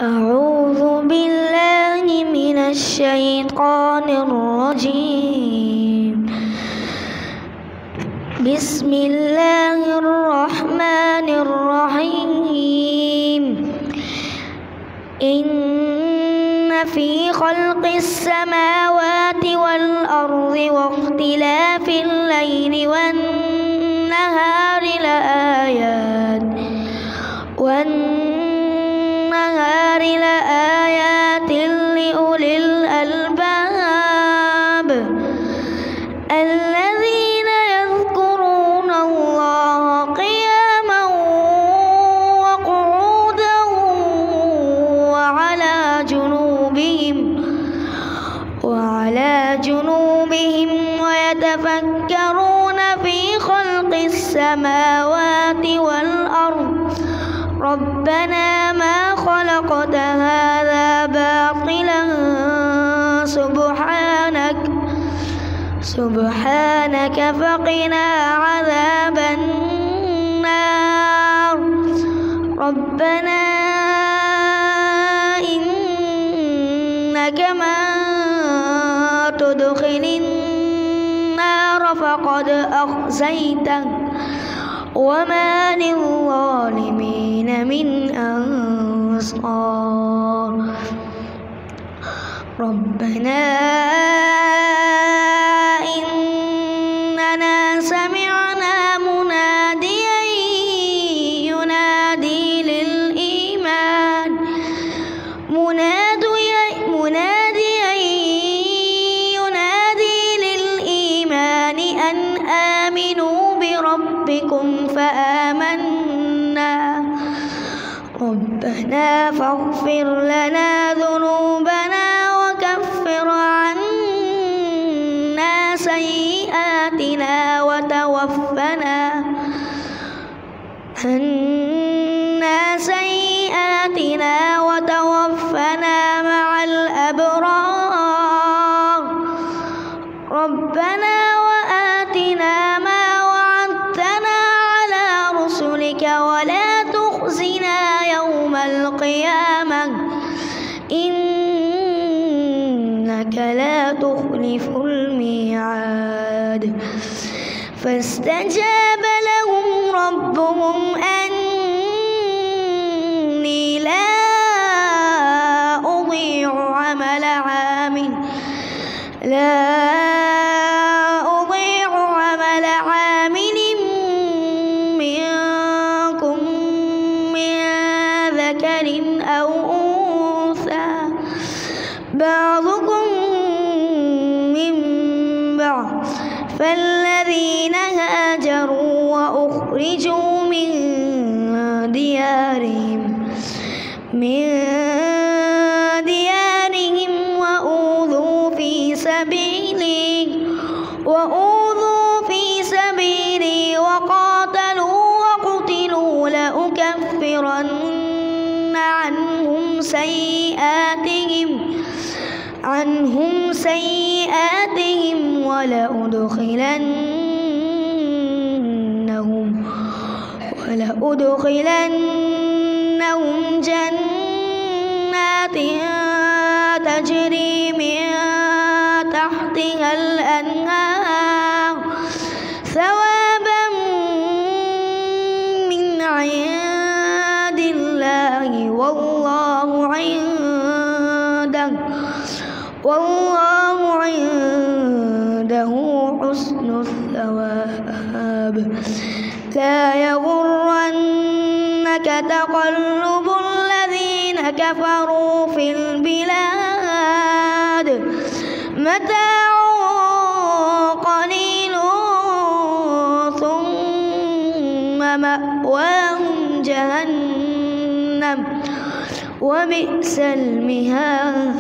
أعوذ بالله من الشيطان الرجيم. بسم الله الرحمن الرحيم. إن في خلق السماوات والأرض واختلاف الليل والنهار لآيات لأولي الألباب الذين يذكرون الله قياما وقعودا وعلى جنوبهم ويتفكرون في خلق السماوات والأرض ربنا ما خلقت هذا باطلا سبحانك فقنا عذاب النار. ربنا إنك من تدخل النار فقد أخزيته وما للظالمين من أنصار. ربنا إننا سمعنا مناديا ينادي للإيمان أن آمنوا بربكم فآمنا. ربنا فاغفر لنا ذنوبنا وكفر عنا سيئاتنا وتوفنا مع الأبرار. ربنا وآتنا ما وعدتنا على رسلك ولا تخزنا يوم القيامة إنك لا تخلف الميعاد. فاستجاب لهم ربهم أني لا أضيع عمل عامل منكم من ذكر أو أنثى بعضكم من بعض. فالذين هاجروا وأخرجوا من ديارهم وأوذوا في سبيلي وقاتلوا وقتلوا لأكفرن عنهم سيئاتهم ولأدخلنهم جنات تجري من تحتها الأنهار ثوابا من عند الله والله عنده حسن الثواب. لا يغرنك تقلب الذين كفروا في البلاد متاع قليل ثم مأواهم جهنم وبئس المهاد.